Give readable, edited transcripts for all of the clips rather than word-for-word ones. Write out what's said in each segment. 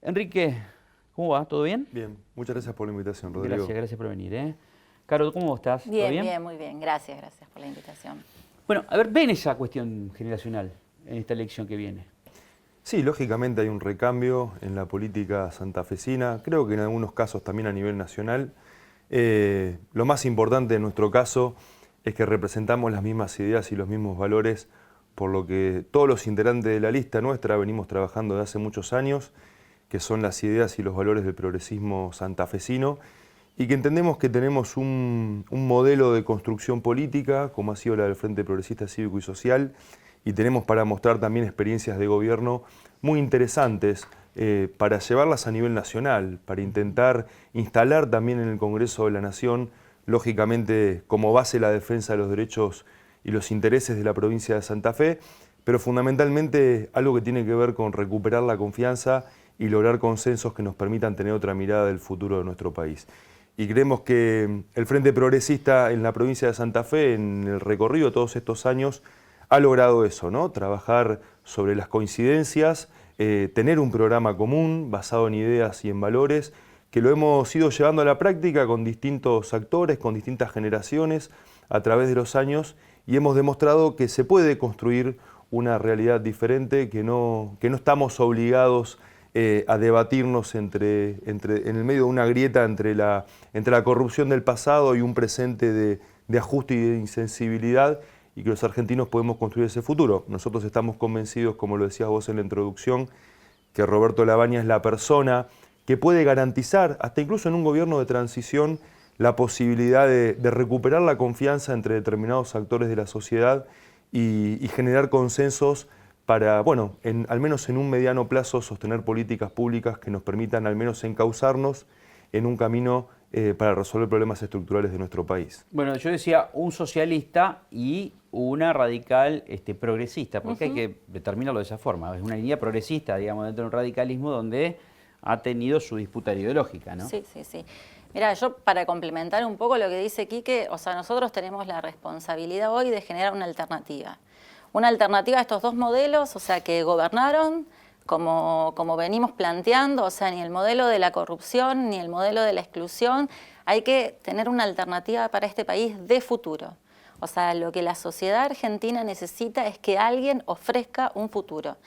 Enrique, ¿cómo va? ¿Todo bien? Bien, muchas gracias por la invitación, Rodrigo. Gracias por venir. Caro, ¿cómo estás? Bien, ¿Todo bien? bien, muy bien. Gracias por la invitación. Bueno, a ver, ven esa cuestión generacional en esta elección que viene. Sí, lógicamente hay un recambio en la política santafesina, creo que en algunos casos también a nivel nacional. Lo más importante en nuestro caso es que representamos las mismas ideas y los mismos valores, por lo que todos los integrantes de la lista nuestra venimos trabajando desde hace muchos años, que son las ideas y los valores del progresismo santafesino, y que entendemos que tenemos un modelo de construcción política, como ha sido la del Frente Progresista Cívico y Social, y tenemos para mostrar también experiencias de gobierno muy interesantes para llevarlas a nivel nacional, para intentar instalar también en el Congreso de la Nación, lógicamente como base la defensa de los derechos y los intereses de la provincia de Santa Fe, pero fundamentalmente algo que tiene que ver con recuperar la confianza y lograr consensos que nos permitan tener otra mirada del futuro de nuestro país. Y creemos que el Frente Progresista en la provincia de Santa Fe, en el recorrido de todos estos años, ha logrado eso, ¿no? Trabajar sobre las coincidencias, tener un programa común basado en ideas y en valores, que lo hemos ido llevando a la práctica con distintos actores, con distintas generaciones a través de los años, y hemos demostrado que se puede construir una realidad diferente, que no estamos obligados a debatirnos en el medio de una grieta entre la corrupción del pasado y un presente de ajuste y de insensibilidad, y que los argentinos podemos construir ese futuro. Nosotros estamos convencidos, como lo decías vos en la introducción, que Roberto Labaña es la persona que puede garantizar, hasta incluso en un gobierno de transición, la posibilidad de recuperar la confianza entre determinados actores de la sociedad y generar consensos para, bueno, al menos en un mediano plazo, sostener políticas públicas que nos permitan al menos encauzarnos en un camino para resolver problemas estructurales de nuestro país. Bueno, yo decía un socialista y una radical progresista, porque hay que determinarlo de esa forma. Es una línea progresista, digamos, dentro de un radicalismo donde ha tenido su disputa ideológica, ¿no? Sí. Mira, yo para complementar un poco lo que dice Quique, o sea, nosotros tenemos la responsabilidad hoy de generar una alternativa. Una alternativa a estos dos modelos, o sea, que gobernaron como venimos planteando, o sea, ni el modelo de la corrupción ni el modelo de la exclusión. Hay que tener una alternativa para este país de futuro. O sea, lo que la sociedad argentina necesita es que alguien ofrezca un futuro.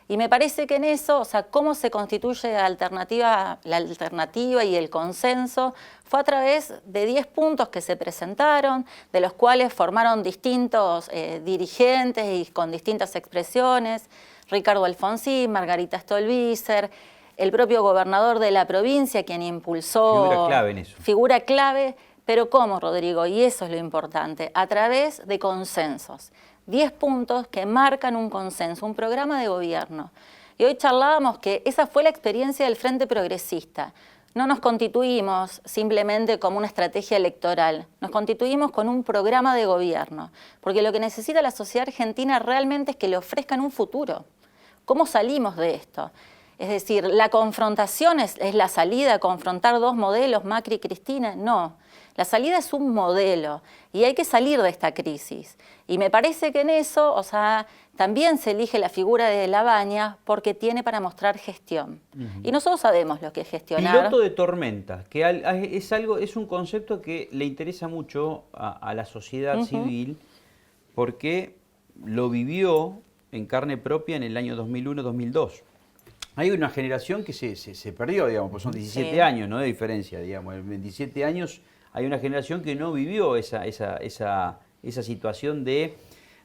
Y me parece que en eso, o sea, cómo se constituye la alternativa y el consenso fue a través de 10 puntos que se presentaron, de los cuales formaron distintos dirigentes y con distintas expresiones. Ricardo Alfonsín, Margarita Stolbizer, el propio gobernador de la provincia, quien impulsó... Figura clave en eso. Figura clave, pero ¿cómo, Rodrigo? Y eso es lo importante, a través de consensos. 10 puntos que marcan un consenso, un programa de gobierno. Y hoy charlábamos que esa fue la experiencia del Frente Progresista. No nos constituimos simplemente como una estrategia electoral, nos constituimos con un programa de gobierno, porque lo que necesita la sociedad argentina realmente es que le ofrezcan un futuro. ¿Cómo salimos de esto? Es decir, ¿la confrontación es la salida, confrontar dos modelos, Macri y Cristina? No, la salida es un modelo y hay que salir de esta crisis. Y me parece que en eso, o sea, también se elige la figura de Labaña porque tiene para mostrar gestión. Y nosotros sabemos lo que es gestionar. Piloto de tormenta, que es un concepto que le interesa mucho a la sociedad civil porque lo vivió en carne propia en el año 2001-2002. Hay una generación que se perdió, digamos, pues son 17 años, ¿no? De diferencia, digamos. En 27 años hay una generación que no vivió esa situación de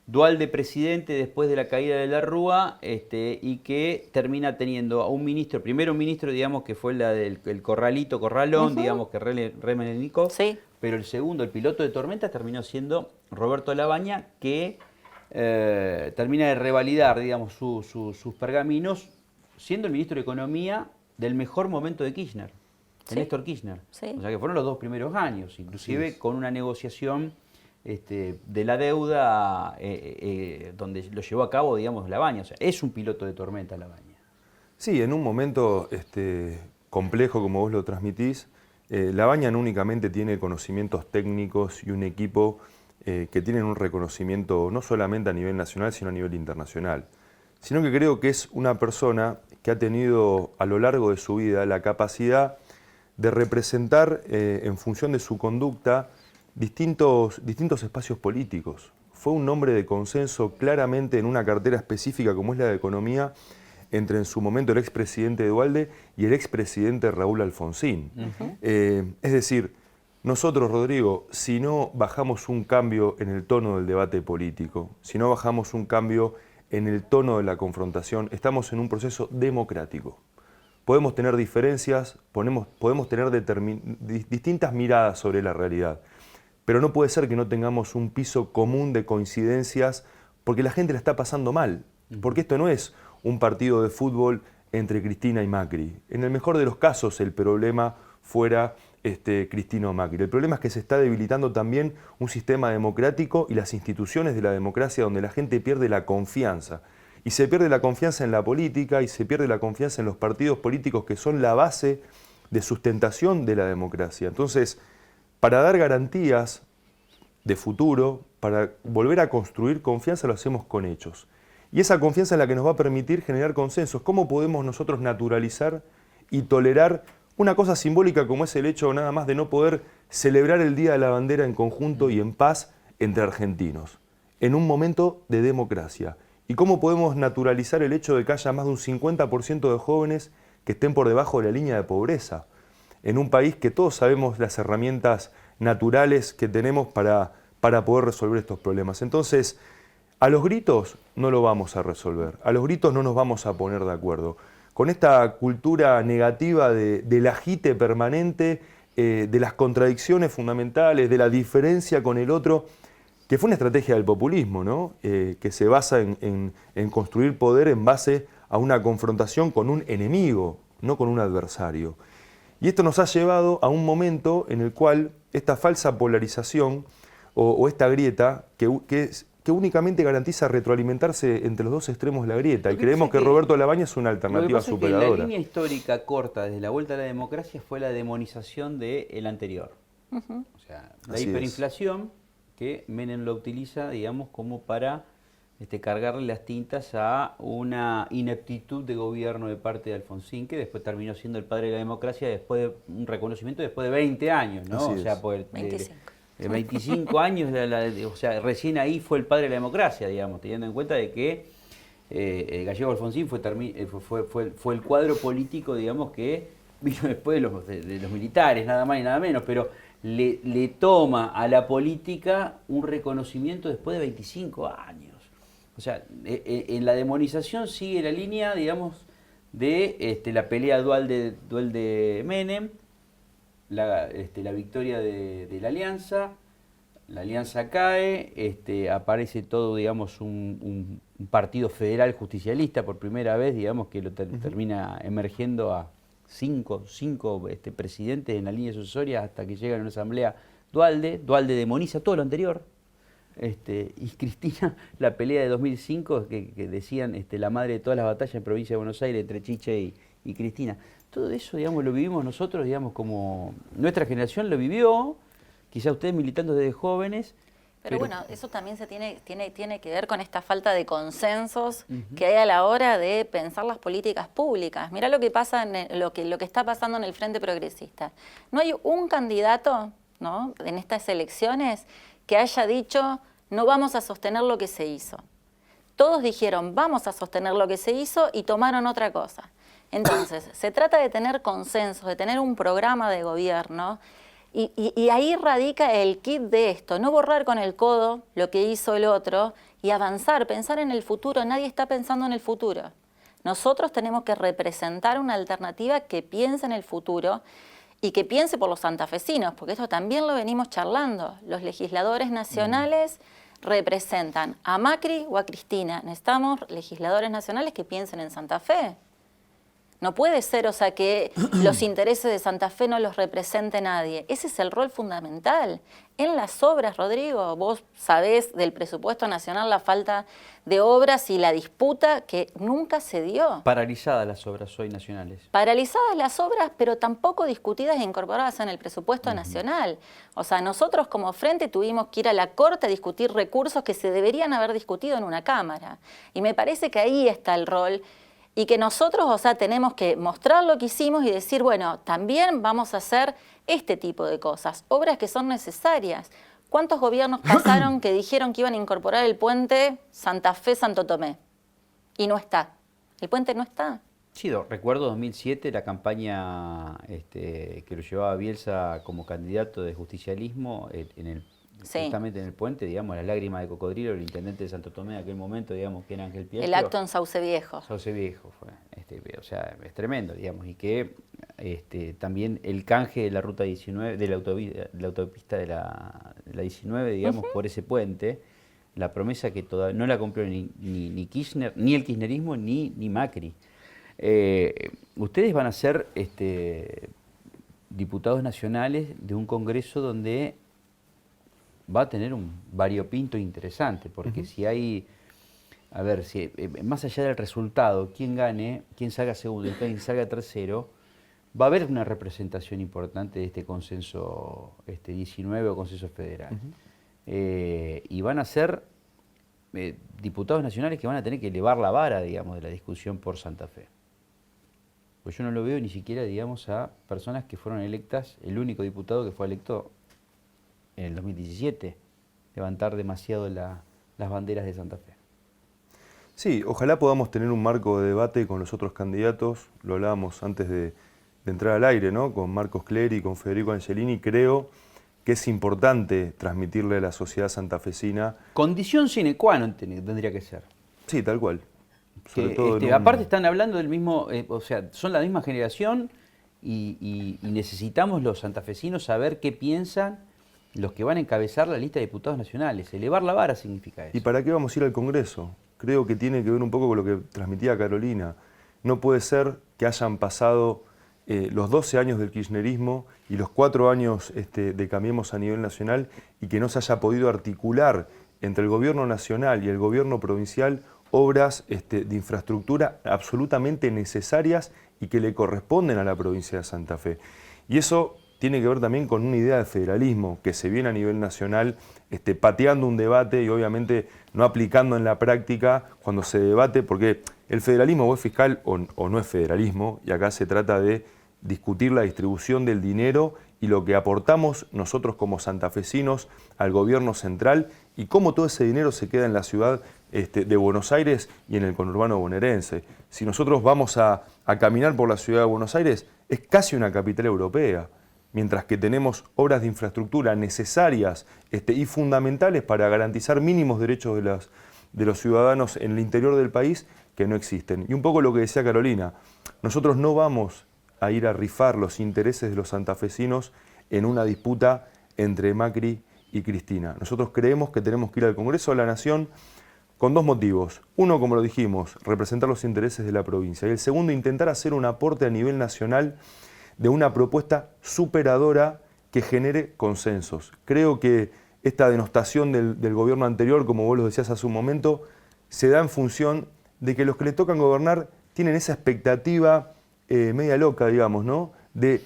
dual de presidente después de la caída de la Rúa, y que termina teniendo a un ministro, primero un ministro, digamos, que fue la del Corralón, digamos, que Remenéndez, pero el segundo, el piloto de tormenta, terminó siendo Roberto Labaña, que termina de revalidar, digamos, sus pergaminos, siendo el ministro de Economía del mejor momento de Kirchner, de Néstor Kirchner. O sea que fueron los 2 primeros años, inclusive con una negociación de la deuda donde lo llevó a cabo, digamos, Labaña. O sea, es un piloto de tormenta Labaña. Sí, en un momento complejo como vos lo transmitís, Labaña no únicamente tiene conocimientos técnicos y un equipo que tienen un reconocimiento no solamente a nivel nacional, sino a nivel internacional. sino que creo que es una persona que ha tenido a lo largo de su vida la capacidad de representar en función de su conducta distintos espacios políticos. Fue un hombre de consenso claramente en una cartera específica como es la de Economía entre en su momento el expresidente Duhalde y el expresidente Raúl Alfonsín. Es decir, nosotros, Rodrigo, si no bajamos un cambio en el tono del debate político, si no bajamos un cambio en el tono de la confrontación, estamos en un proceso democrático. Podemos tener diferencias, podemos tener distintas miradas sobre la realidad, pero no puede ser que no tengamos un piso común de coincidencias porque la gente la está pasando mal, porque esto no es un partido de fútbol entre Cristina y Macri. En el mejor de los casos el problema fuera Cristina o Macri. El problema es que se está debilitando también un sistema democrático y las instituciones de la democracia donde la gente pierde la confianza. Y se pierde la confianza en la política y se pierde la confianza en los partidos políticos que son la base de sustentación de la democracia. Entonces, para dar garantías de futuro, para volver a construir confianza, lo hacemos con hechos. Y esa confianza es la que nos va a permitir generar consensos. ¿Cómo podemos nosotros naturalizar y tolerar una cosa simbólica como es el hecho nada más de no poder celebrar el Día de la Bandera en conjunto y en paz entre argentinos, en un momento de democracia? ¿Y cómo podemos naturalizar el hecho de que haya más de un 50% de jóvenes que estén por debajo de la línea de pobreza? En un país que todos sabemos las herramientas naturales que tenemos para poder resolver estos problemas. Entonces, a los gritos no lo vamos a resolver, a los gritos no nos vamos a poner de acuerdo. Con esta cultura negativa del agite permanente, de las contradicciones fundamentales, de la diferencia con el otro, que fue una estrategia del populismo, ¿no? Que se basa en construir poder en base a una confrontación con un enemigo, no con un adversario. Y esto nos ha llevado a un momento en el cual esta falsa polarización o esta grieta que únicamente garantiza retroalimentarse entre los dos extremos de la grieta. Y creemos que Roberto Labaña es una alternativa superadora. La línea histórica corta desde la vuelta a la democracia fue la demonización del anterior. O sea, la hiperinflación que Menem lo utiliza, digamos, como para cargarle las tintas a una ineptitud de gobierno de parte de Alfonsín, que después terminó siendo el padre de la democracia después de un reconocimiento después de 20 años, ¿no? Así o sea, es. por 25. 25 años, o sea, recién ahí fue el padre de la democracia, digamos, teniendo en cuenta de que Gallego Alfonsín fue el cuadro político, digamos, que vino después de los militares, nada más y nada menos, pero le toma a la política un reconocimiento después de 25 años. O sea, en la demonización sigue la línea, digamos, de la pelea Duhalde-Menem, la victoria de la alianza cae, aparece todo, digamos, un partido federal justicialista por primera vez, digamos, que lo termina emergiendo a cinco presidentes en la línea sucesoria hasta que llega a una asamblea Duhalde demoniza todo lo anterior. Y Cristina, la pelea de 2005, que decían la madre de todas las batallas en provincia de Buenos Aires entre Chiche y Cristina. Todo eso, digamos, lo vivimos nosotros, digamos, como nuestra generación lo vivió, quizá ustedes militando desde jóvenes. Pero bueno, eso también tiene que ver con esta falta de consensos que hay a la hora de pensar las políticas públicas. Mirá lo que pasa lo que está pasando en el Frente Progresista. No hay un candidato, ¿no?, en estas elecciones que haya dicho no vamos a sostener lo que se hizo. Todos dijeron vamos a sostener lo que se hizo y tomaron otra cosa. Entonces, se trata de tener consensos, de tener un programa de gobierno y ahí radica el kit de esto, no borrar con el codo lo que hizo el otro y avanzar, pensar en el futuro. Nadie está pensando en el futuro. Nosotros tenemos que representar una alternativa que piense en el futuro y que piense por los santafesinos, porque esto también lo venimos charlando. Los legisladores nacionales representan a Macri o a Cristina. Necesitamos legisladores nacionales que piensen en Santa Fe. No puede ser, o sea, que los intereses de Santa Fe no los represente nadie. Ese es el rol fundamental. En las obras, Rodrigo, vos sabés del presupuesto nacional la falta de obras y la disputa que nunca se dio. Paralizadas las obras hoy nacionales. Paralizadas las obras, pero tampoco discutidas e incorporadas en el presupuesto nacional. O sea, nosotros como Frente tuvimos que ir a la Corte a discutir recursos que se deberían haber discutido en una Cámara. Y me parece que ahí está el rol y que nosotros, o sea, tenemos que mostrar lo que hicimos y decir, bueno, también vamos a hacer este tipo de cosas, obras que son necesarias. ¿Cuántos gobiernos pasaron que dijeron que iban a incorporar el puente Santa Fe-Santo Tomé? Y no está. El puente no está. Sí, recuerdo 2007 la campaña que lo llevaba Bielsa como candidato de justicialismo justamente en el puente, digamos, la lágrima de cocodrilo, el intendente de Santo Tomé en aquel momento, digamos, que era Ángel Pietro. El acto en Sauce Viejo. Sauce Viejo fue, o sea, es tremendo, digamos, y que también el canje de la ruta 19, de la autopista de la 19, digamos, por ese puente, la promesa que todavía no la cumplió ni Kirchner, ni el kirchnerismo, ni Macri. Ustedes van a ser diputados nacionales de un congreso donde va a tener un variopinto interesante, porque si hay, a ver, si más allá del resultado, quién gane, quién salga segundo y quién salga tercero, va a haber una representación importante de este consenso 19 o consenso federal. Y van a ser diputados nacionales que van a tener que elevar la vara, digamos, de la discusión por Santa Fe. Pues yo no lo veo ni siquiera, digamos, a personas que fueron electas, el único diputado que fue electo en el 2017, levantar demasiado las banderas de Santa Fe. Sí, ojalá podamos tener un marco de debate con los otros candidatos, lo hablábamos antes de entrar al aire, ¿no? Con Marcos Clery y con Federico Angelini. Creo que es importante transmitirle a la sociedad santafesina. Condición sine qua non tendría que ser. Sí, tal cual. Sobre todo aparte están hablando del mismo, o sea, son la misma generación y necesitamos los santafesinos saber qué piensan los que van a encabezar la lista de diputados nacionales. Elevar la vara significa eso. ¿Y para qué vamos a ir al Congreso? Creo que tiene que ver un poco con lo que transmitía Carolina. No puede ser que hayan pasado los 12 años del kirchnerismo y los 4 años de Cambiemos a nivel nacional y que no se haya podido articular entre el gobierno nacional y el gobierno provincial obras de infraestructura absolutamente necesarias y que le corresponden a la provincia de Santa Fe. Y eso tiene que ver también con una idea de federalismo que se viene a nivel nacional pateando un debate y obviamente no aplicando en la práctica cuando se debate, porque el federalismo o es fiscal o no es federalismo, y acá se trata de discutir la distribución del dinero y lo que aportamos nosotros como santafesinos al gobierno central y cómo todo ese dinero se queda en la ciudad de Buenos Aires y en el conurbano bonaerense. Si nosotros vamos a caminar por la ciudad de Buenos Aires, es casi una capital europea, mientras que tenemos obras de infraestructura necesarias y fundamentales para garantizar mínimos derechos de los ciudadanos en el interior del país que no existen. Y un poco lo que decía Carolina, nosotros no vamos a ir a rifar los intereses de los santafesinos en una disputa entre Macri y Cristina. Nosotros creemos que tenemos que ir al Congreso de la Nación con dos motivos. Uno, como lo dijimos, representar los intereses de la provincia. Y el segundo, intentar hacer un aporte a nivel nacional de una propuesta superadora que genere consensos. Creo que esta denostación del gobierno anterior, como vos lo decías hace un momento, se da en función de que los que le tocan gobernar tienen esa expectativa media loca, digamos, ¿no? De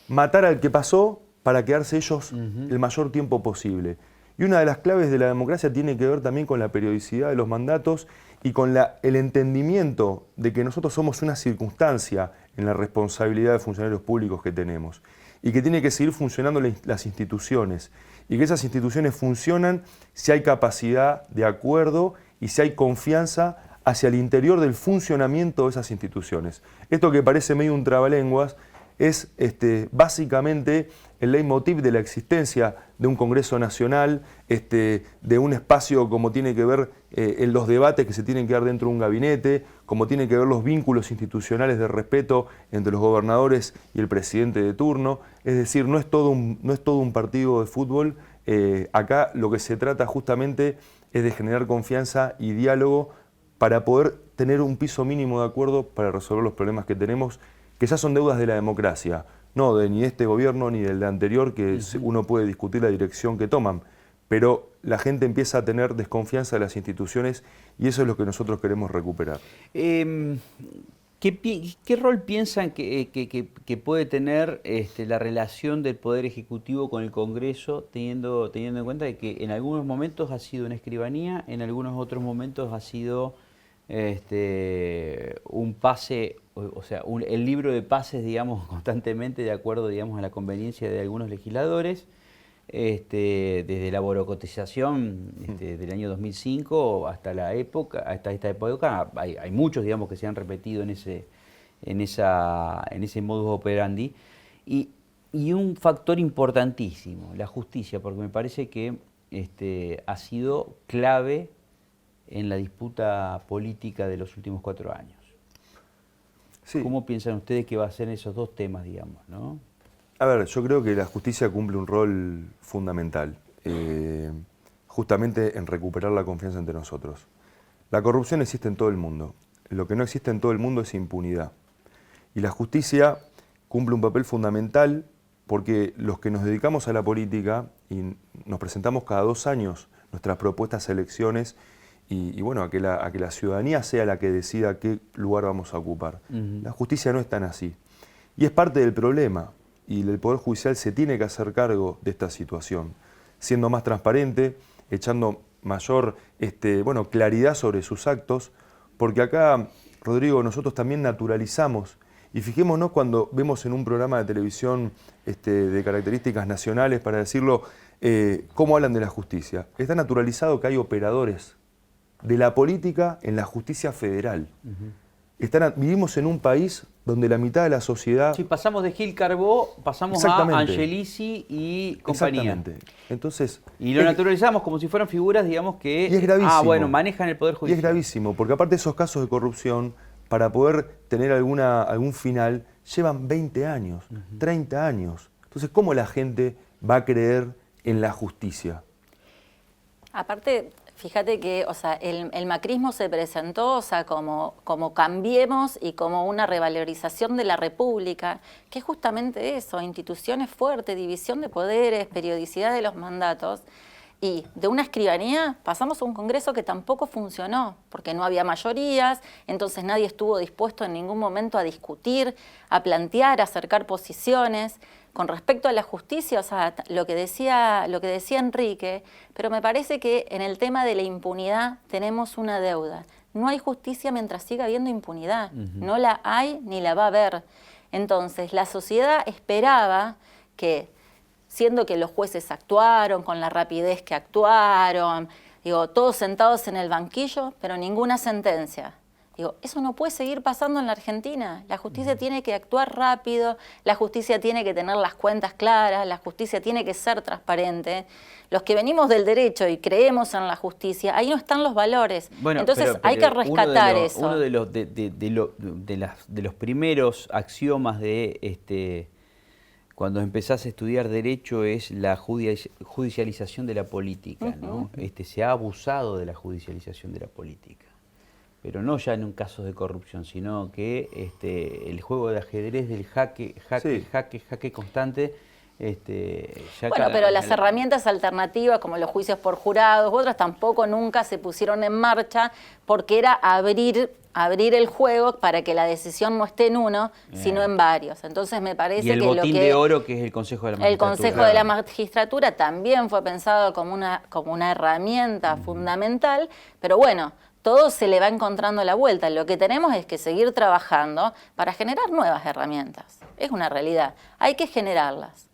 matar al que pasó para quedarse ellos el mayor tiempo posible. Y una de las claves de la democracia tiene que ver también con la periodicidad de los mandatos y con el entendimiento de que nosotros somos una circunstancia en la responsabilidad de funcionarios públicos que tenemos y que tiene que seguir funcionando las instituciones y que esas instituciones funcionan si hay capacidad de acuerdo y si hay confianza hacia el interior del funcionamiento de esas instituciones. Esto que parece medio un trabalenguas es básicamente el leitmotiv de la existencia de un Congreso Nacional, de un espacio como tiene que ver en los debates que se tienen que dar dentro de un gabinete, como tiene que ver los vínculos institucionales de respeto entre los gobernadores y el presidente de turno. Es decir, no es todo un partido de fútbol. Acá lo que se trata justamente es de generar confianza y diálogo para poder tener un piso mínimo de acuerdo para resolver los problemas que tenemos, que ya son deudas de la democracia, no de ni de este gobierno ni del de anterior, que uno puede discutir la dirección que toman, pero la gente empieza a tener desconfianza de las instituciones y eso es lo que nosotros queremos recuperar. ¿Qué rol piensan que puede tener la relación del Poder Ejecutivo con el Congreso, teniendo en cuenta de que en algunos momentos ha sido una escribanía, en algunos otros momentos ha sido un pase, o sea, el libro de pases, digamos, constantemente de acuerdo, digamos, a la conveniencia de algunos legisladores? Desde la borocotización del año 2005 hasta la época, hasta esta época, hay muchos, digamos, que se han repetido en ese modus operandi. Y un factor importantísimo, la justicia, porque me parece que ha sido clave en la disputa política de los últimos 4 años. Sí. ¿Cómo piensan ustedes que va a ser esos dos temas, digamos, ¿no? A ver, yo creo que la justicia cumple un rol fundamental, justamente en recuperar la confianza entre nosotros. La corrupción existe en todo el mundo. Lo que no existe en todo el mundo es impunidad. Y la justicia cumple un papel fundamental porque los que nos dedicamos a la política y nos presentamos cada 2 años nuestras propuestas a elecciones y bueno, a que la ciudadanía sea la que decida qué lugar vamos a ocupar. La justicia no es tan así. Y es parte del problema. Y el Poder Judicial se tiene que hacer cargo de esta situación, siendo más transparente, echando mayor claridad sobre sus actos, porque acá, Rodrigo, nosotros también naturalizamos, y fijémonos cuando vemos en un programa de televisión de características nacionales, para decirlo, cómo hablan de la justicia. Está naturalizado que hay operadores de la política en la justicia federal. Vivimos en un país donde la mitad de la sociedad... Sí, pasamos de Gil Carbó, pasamos a Angelici y compañía. Exactamente. Entonces, y lo naturalizamos como si fueran figuras, digamos, que... Y es gravísimo. Manejan el Poder Judicial. Y es gravísimo, porque aparte esos casos de corrupción, para poder tener algún final, llevan 20 años, 30 años. Entonces, ¿cómo la gente va a creer en la justicia? Aparte... Fíjate que, o sea, el macrismo se presentó, o sea, como Cambiemos y como una revalorización de la República, que es justamente eso, instituciones fuertes, división de poderes, periodicidad de los mandatos, y de una escribanía pasamos a un Congreso que tampoco funcionó, porque no había mayorías, entonces nadie estuvo dispuesto en ningún momento a discutir, a plantear, a acercar posiciones. Con respecto a la justicia, o sea, lo que decía Enrique, pero me parece que en el tema de la impunidad tenemos una deuda. No hay justicia mientras siga habiendo impunidad. No la hay ni la va a haber. Entonces, la sociedad esperaba que, siendo que los jueces actuaron con la rapidez que actuaron, todos sentados en el banquillo, pero ninguna sentencia. Eso no puede seguir pasando en la Argentina. La justicia tiene que actuar rápido, la justicia tiene que tener las cuentas claras, la justicia tiene que ser transparente. Los que venimos del derecho y creemos en la justicia, ahí no están los valores. Bueno, entonces pero hay que rescatar eso. Uno de los primeros axiomas de cuando empezás a estudiar derecho es la judicialización de la política, ¿no? Se ha abusado de la judicialización de la política. Pero no ya en un caso de corrupción, sino que el juego de ajedrez del jaque constante. Pero las herramientas alternativas, como los juicios por jurados u otras, tampoco nunca se pusieron en marcha, porque era abrir el juego para que la decisión no esté en uno, sino en varios. Entonces me parece que el botín de oro, que es el Consejo de la Magistratura. El Consejo de la Magistratura también fue pensado como una herramienta fundamental, pero bueno, todo se le va encontrando la vuelta. Lo que tenemos es que seguir trabajando para generar nuevas herramientas. Es una realidad. Hay que generarlas.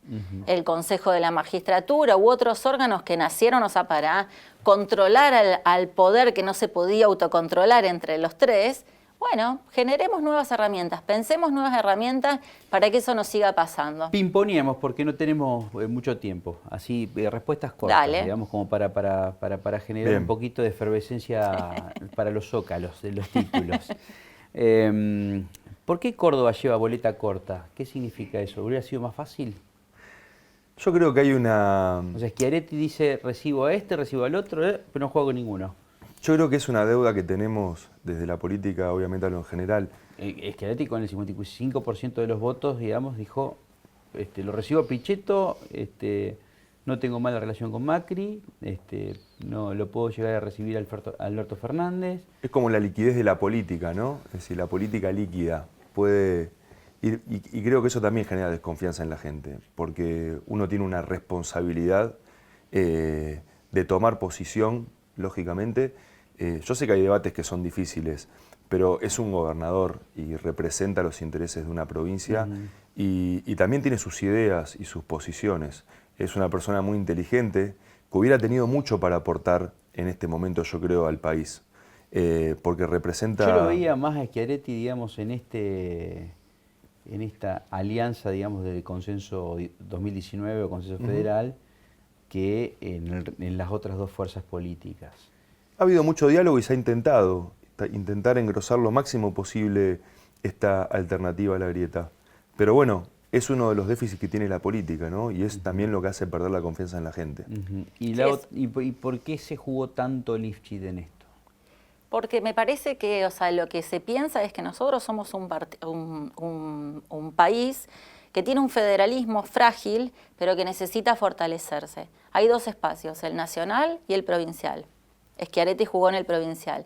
El Consejo de la Magistratura u otros órganos que nacieron, o sea, para controlar al poder que no se podía autocontrolar entre los tres. Bueno, generemos nuevas herramientas, pensemos nuevas herramientas para que eso no siga pasando. Pimponíamos porque no tenemos mucho tiempo, así respuestas cortas, digamos, como para generar un poquito de efervescencia para los zócalos de los títulos. ¿Por qué Córdoba lleva boleta corta? ¿Qué significa eso? ¿Hubiera sido más fácil? Yo creo que hay una... O sea, Schiaretti dice, recibo a este, recibo al otro, pero no juego con ninguno. Yo creo que es una deuda que tenemos desde la política, obviamente a lo en general. Schiaretti con el 55% de los votos, digamos, dijo, lo recibo a Pichetto, no tengo mala relación con Macri, no lo puedo llegar a recibir a Alberto Fernández. Es como la liquidez de la política, ¿no? Es decir, la política líquida puede ir, y creo que eso también genera desconfianza en la gente, porque uno tiene una responsabilidad de tomar posición, lógicamente. Yo sé que hay debates que son difíciles, pero es un gobernador y representa los intereses de una provincia y también tiene sus ideas y sus posiciones. Es una persona muy inteligente que hubiera tenido mucho para aportar en este momento, yo creo, al país, porque representa... Yo lo veía más a Schiaretti, digamos, en esta alianza, digamos, del consenso 2019 o consenso federal, que en las otras dos fuerzas políticas. Ha habido mucho diálogo y se ha intentado intentar engrosar lo máximo posible esta alternativa a la grieta. Pero bueno, es uno de los déficits que tiene la política, ¿no? Y es también lo que hace perder la confianza en la gente. ¿Y por qué se jugó tanto Lifchit en esto? Porque me parece que, o sea, lo que se piensa es que nosotros somos un país que tiene un federalismo frágil, pero que necesita fortalecerse. Hay dos espacios, el nacional y el provincial. Schiaretti jugó en el provincial.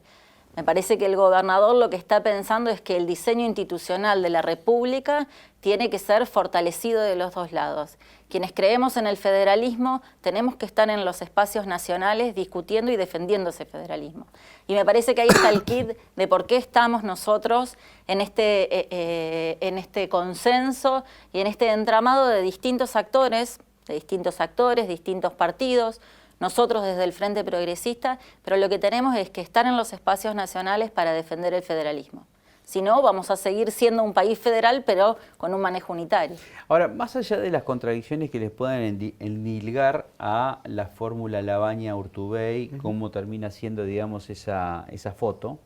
Me parece que el gobernador lo que está pensando es que el diseño institucional de la República tiene que ser fortalecido de los dos lados. Quienes creemos en el federalismo tenemos que estar en los espacios nacionales discutiendo y defendiendo ese federalismo. Y me parece que ahí está el kit de por qué estamos nosotros en este consenso y en este entramado de distintos actores, distintos partidos. Nosotros desde el Frente Progresista, pero lo que tenemos es que estar en los espacios nacionales para defender el federalismo. Si no, vamos a seguir siendo un país federal, pero con un manejo unitario. Ahora, más allá de las contradicciones que les puedan endilgar a la fórmula Labaña-Urtubey, cómo termina siendo, digamos, esa foto,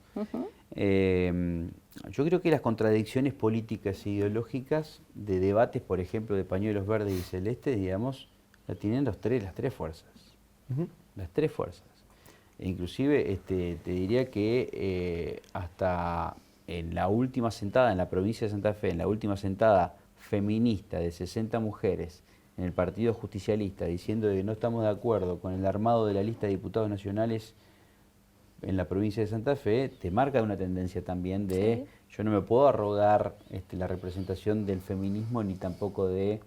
yo creo que las contradicciones políticas e ideológicas de debates, por ejemplo, de pañuelos verdes y celestes, digamos, la tienen las tres fuerzas. Las tres fuerzas. Inclusive te diría que hasta en la última sentada en la provincia de Santa Fe, en la última sentada feminista de 60 mujeres en el Partido Justicialista diciendo que no estamos de acuerdo con el armado de la lista de diputados nacionales en la provincia de Santa Fe, te marca una tendencia también de yo no me puedo arrogar la representación del feminismo ni tampoco de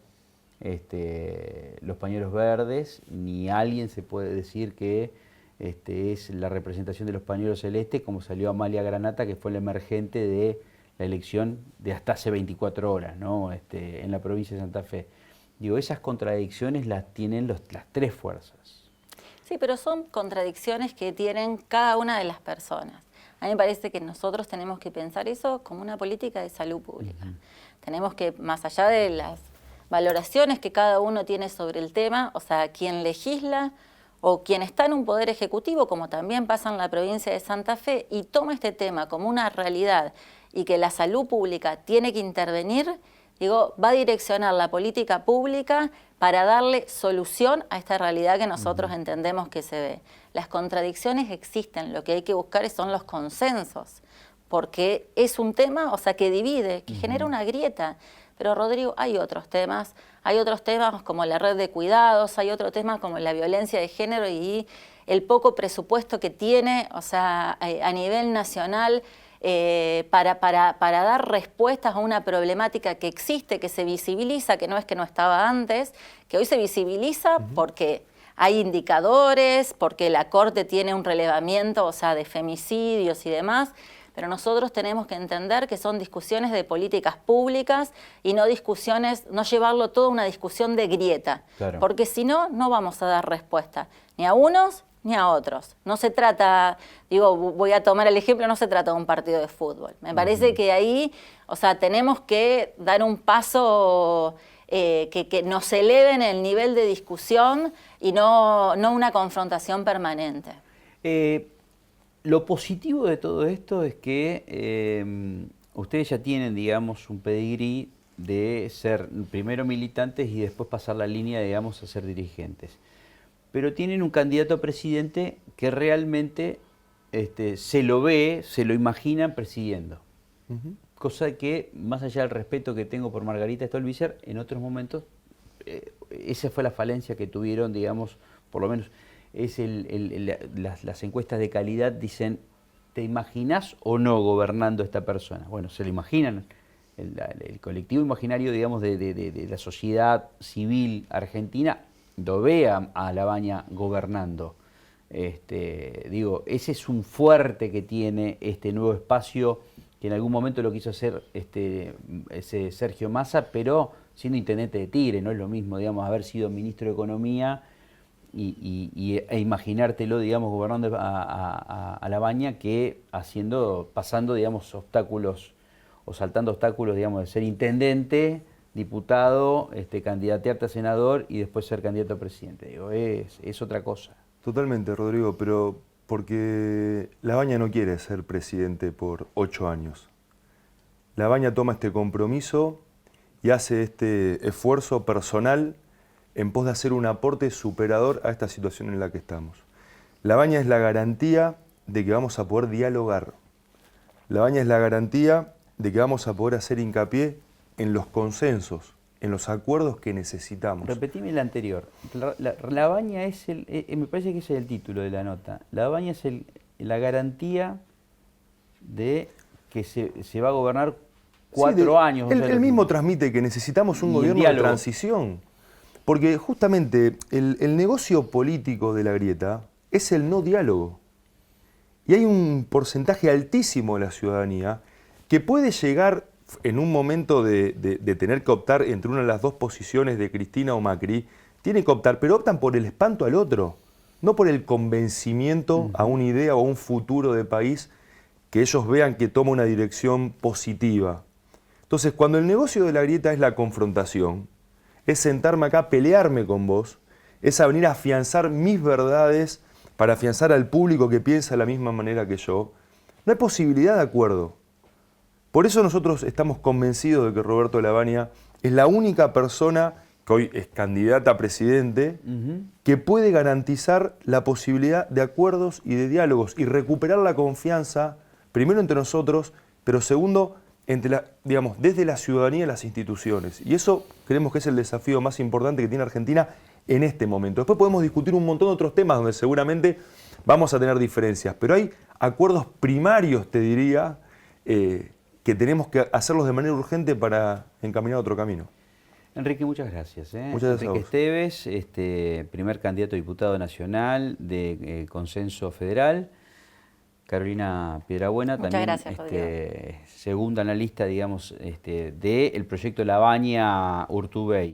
los pañuelos verdes, ni alguien se puede decir que es la representación de los pañuelos celestes, como salió Amalia Granata, que fue la emergente de la elección de hasta hace 24 horas, ¿no? En la provincia de Santa Fe. Digo, esas contradicciones las tienen las tres fuerzas. Sí, pero son contradicciones que tienen cada una de las personas. A mí me parece que nosotros tenemos que pensar eso como una política de salud pública. Tenemos que, más allá de las valoraciones que cada uno tiene sobre el tema, o sea, quien legisla o quien está en un poder ejecutivo, como también pasa en la provincia de Santa Fe, y toma este tema como una realidad y que la salud pública tiene que intervenir, digo, va a direccionar la política pública para darle solución a esta realidad que nosotros entendemos que se ve. Las contradicciones existen, lo que hay que buscar son los consensos, porque es un tema, o sea, que divide, que genera una grieta. Pero Rodrigo, hay otros temas como la red de cuidados, hay otros temas como la violencia de género y el poco presupuesto que tiene, o sea, a nivel nacional para dar respuestas a una problemática que existe, que se visibiliza, que no es que no estaba antes, que hoy se visibiliza porque hay indicadores, porque la Corte tiene un relevamiento, o sea, de femicidios y demás. Pero nosotros tenemos que entender que son discusiones de políticas públicas y no llevarlo todo a una discusión de grieta. Claro. Porque si no, no vamos a dar respuesta ni a unos ni a otros. No se trata, digo, voy a tomar el ejemplo, no se trata de un partido de fútbol. Me parece que ahí, o sea, tenemos que dar un paso que nos eleve en el nivel de discusión y no una confrontación permanente. Lo positivo de todo esto es que ustedes ya tienen, digamos, un pedigrí de ser primero militantes y después pasar la línea, digamos, a ser dirigentes. Pero tienen un candidato a presidente que realmente se lo ve, se lo imaginan presidiendo. Cosa que, más allá del respeto que tengo por Margarita Stolbizer, en otros momentos, esa fue la falencia que tuvieron, digamos, por lo menos, es las encuestas de calidad dicen, ¿te imaginas o no gobernando esta persona? Bueno, se lo imaginan. El colectivo imaginario, digamos, de la sociedad civil argentina lo ve a Labaña gobernando. Digo, ese es un fuerte que tiene este nuevo espacio, que en algún momento lo quiso hacer ese Sergio Massa, pero siendo intendente de Tigre, no es lo mismo, digamos, haber sido ministro de Economía e imaginártelo, digamos, gobernando a Labaña que pasando, digamos, obstáculos o saltando obstáculos, digamos, de ser intendente, diputado, candidatearte a senador y después ser candidato a presidente. Digo, es otra cosa. Totalmente, Rodrigo, pero porque Labaña no quiere ser presidente por 8 años. Labaña toma este compromiso y hace este esfuerzo personal en pos de hacer un aporte superador a esta situación en la que estamos. Labaña es la garantía de que vamos a poder dialogar. Labaña es la garantía de que vamos a poder hacer hincapié en los consensos, en los acuerdos que necesitamos. Repetime el anterior. Labaña es me parece que ese es el título de la nota. Labaña es la garantía de que se va a gobernar 4 años. Él mismo transmite que necesitamos un gobierno de transición. Porque justamente el negocio político de la grieta es el no diálogo. Y hay un porcentaje altísimo de la ciudadanía que puede llegar en un momento de tener que optar entre una de las dos posiciones de Cristina o Macri, tiene que optar, pero optan por el espanto al otro, no por el convencimiento a una idea o a un futuro de país que ellos vean que toma una dirección positiva. Entonces, cuando el negocio de la grieta es la confrontación, es sentarme acá, pelearme con vos, es a venir a afianzar mis verdades para afianzar al público que piensa de la misma manera que yo, no hay posibilidad de acuerdo. Por eso nosotros estamos convencidos de que Roberto Labaña es la única persona que hoy es candidata a presidente que puede garantizar la posibilidad de acuerdos y de diálogos y recuperar la confianza, primero entre nosotros, pero segundo, desde la ciudadanía y las instituciones. Y eso creemos que es el desafío más importante que tiene Argentina en este momento. Después podemos discutir un montón de otros temas donde seguramente vamos a tener diferencias, pero hay acuerdos primarios, te diría, que tenemos que hacerlos de manera urgente para encaminar otro camino. Enrique, muchas gracias. Muchas gracias. Enrique Esteves, primer candidato a diputado nacional de Consenso Federal. Carolina Piedrabuena, también gracias, segunda en la lista, digamos, del proyecto Labaña Urtubey.